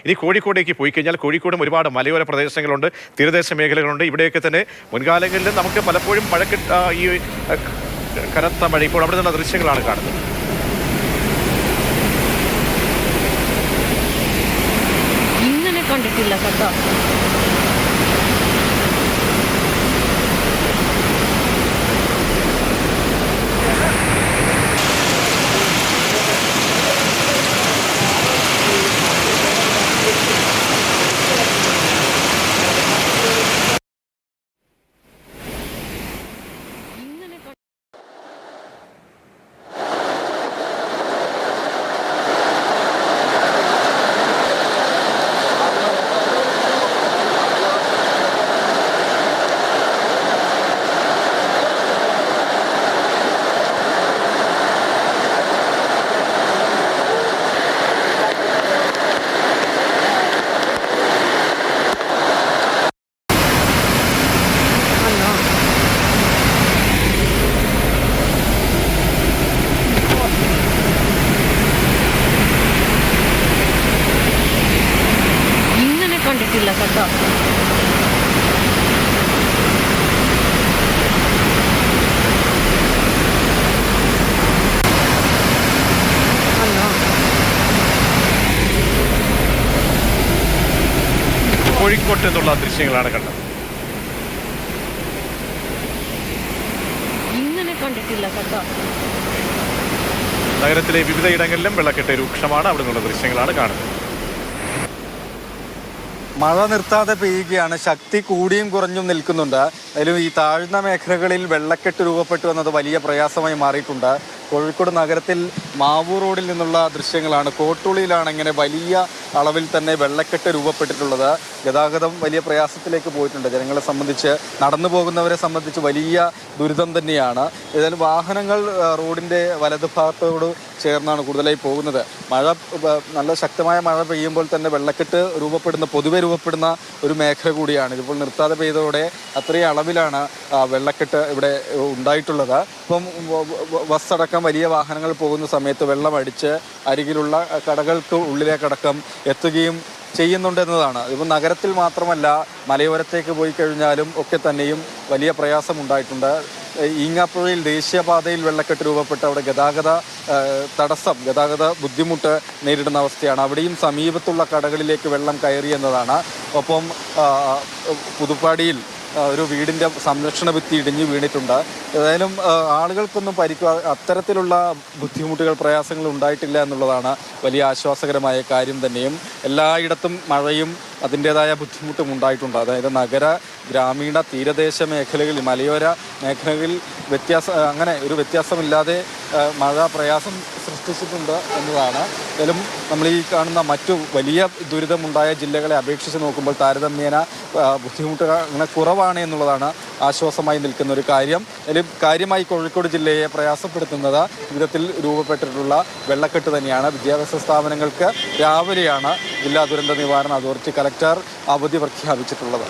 ഇനി കോഴിക്കോടേക്ക് പോയി കഴിഞ്ഞാൽ കോഴിക്കോടും ഒരുപാട് മലയോര പ്രദേശങ്ങളുണ്ട്, തീരദേശ മേഖലകളുണ്ട്. ഇവിടെയൊക്കെ തന്നെ മുൻകാലങ്ങളിൽ നമുക്ക് പലപ്പോഴും ഈ കനത്ത മഴ ഇപ്പോൾ അവിടെ നിന്നുള്ള ദൃശ്യങ്ങളാണ് കാണുന്നത്. ഇങ്ങനെ കണ്ടിട്ടില്ല കേട്ടോ. കണ്ടിട്ടില്ല കേട്ടോ. കോഴിക്കോട്ട് എന്നുള്ള ദൃശ്യങ്ങളാണ് കണ്ടത്. ഇങ്ങനെ കണ്ടിട്ടില്ല കേട്ടോ. നഗരത്തിലെ വിവിധയിടങ്ങളിലും വെള്ളക്കെട്ട് രൂക്ഷമാണ്. അവിടെ നിന്നുള്ള ദൃശ്യങ്ങളാണ് കാണുന്നത്. മഴ നിർത്താതെ പെയ്യുകയാണ്. ശക്തി കൂടിയും കുറഞ്ഞും നിൽക്കുന്നുണ്ട്. അതിലും ഈ താഴ്ന്ന മേഖലകളിൽ വെള്ളക്കെട്ട് രൂപപ്പെട്ടു എന്നത് വലിയ പ്രയാസമായി മാറിയിട്ടുണ്ട്. കോഴിക്കോട് നഗരത്തിൽ മാവൂർ റോഡിൽ നിന്നുള്ള ദൃശ്യങ്ങളാണ്. കോട്ടുള്ളിയിലാണ് ഇങ്ങനെ വലിയ അളവിൽ തന്നെ വെള്ളക്കെട്ട് രൂപപ്പെട്ടിട്ടുള്ളത്. ഗതാഗതം വലിയ പ്രയാസത്തിലേക്ക് പോയിട്ടുണ്ട്. ജനങ്ങളെ സംബന്ധിച്ച്, നടന്നു പോകുന്നവരെ സംബന്ധിച്ച് വലിയ ദുരിതം തന്നെയാണ്. ഏതായാലും വാഹനങ്ങൾ റോഡിൻ്റെ വലതുഭാഗത്തോട് ചേർന്നാണ് കൂടുതലായി പോകുന്നത്. നല്ല ശക്തമായ മഴ പെയ്യുമ്പോൾ തന്നെ വെള്ളക്കെട്ട് പൊതുവെ രൂപപ്പെടുന്ന ഒരു മേഖല കൂടിയാണ്. ഇതിപ്പോൾ നിർത്താതെ പെയ്തതോടെ അത്രയും അളവിലാണ് വെള്ളക്കെട്ട് ഇവിടെ ഉണ്ടായിട്ടുള്ളത്. ഇപ്പം ബസ് അടക്കം വലിയ വാഹനങ്ങൾ പോകുന്ന സമയത്ത് വെള്ളം അടിച്ച് അരികിലുള്ള കടകൾക്ക് ഉള്ളിലേക്കടക്കം എത്തുകയും ചെയ്യുന്നുണ്ടെന്നതാണ്. ഇപ്പം നഗരത്തിൽ മാത്രമല്ല, മലയോരത്തേക്ക് പോയി കഴിഞ്ഞാലും ഒക്കെ തന്നെയും വലിയ പ്രയാസമുണ്ടായിട്ടുണ്ട്. ഈങ്ങാപ്പുഴയിൽ ദേശീയപാതയിൽ വെള്ളക്കെട്ട് രൂപപ്പെട്ട് അവിടെ ഗതാഗത ബുദ്ധിമുട്ട് നേരിടുന്ന അവസ്ഥയാണ്. അവിടെയും സമീപത്തുള്ള കടകളിലേക്ക് വെള്ളം കയറി എന്നതാണ്. ഒപ്പം പുതുപ്പാടിയിൽ ഒരു വീടിൻ്റെ സംരക്ഷണ ഭിത്തി ഇടിഞ്ഞു വീണിട്ടുണ്ട്. ഏതായാലും ആളുകൾക്കൊന്നും അത്തരത്തിലുള്ള ബുദ്ധിമുട്ടുകൾ, പ്രയാസങ്ങൾ ഉണ്ടായിട്ടില്ല എന്നുള്ളതാണ് വലിയ ആശ്വാസകരമായ കാര്യം തന്നെയും. എല്ലായിടത്തും മഴയും അതിൻ്റേതായ ബുദ്ധിമുട്ടും ഉണ്ടായിട്ടുണ്ട്. അതായത് നഗര, ഗ്രാമീണ, തീരദേശ മേഖലകളിൽ, മലയോര മേഖലകളിൽ അങ്ങനെ ഒരു വ്യത്യാസമില്ലാതെ മഴ പ്രയാസം സൃഷ്ടിച്ചിട്ടുണ്ട് എന്നതാണ്. ഏതായാലും നമ്മൾ ഈ കാണുന്ന മറ്റു വലിയ ദുരിതമുണ്ടായ ജില്ലകളെ അപേക്ഷിച്ച് നോക്കുമ്പോൾ താരതമ്യേന ബുദ്ധിമുട്ടുകൾ അങ്ങനെ കുറവാണ് എന്നുള്ളതാണ് ആശ്വാസമായി നിൽക്കുന്ന ഒരു കാര്യം. അതിൽ കാര്യമായി കോഴിക്കോട് ജില്ലയെ പ്രയാസപ്പെടുത്തുന്നത് വിധത്തിൽ രൂപപ്പെട്ടിട്ടുള്ള വെള്ളക്കെട്ട് തന്നെയാണ്. വിദ്യാഭ്യാസ സ്ഥാപനങ്ങൾക്ക് രാവിലെയാണ് ജില്ലാ ദുരന്ത നിവാരണ അതോറിറ്റി കലക്ടർ അവധി പ്രഖ്യാപിച്ചിട്ടുള്ളത്.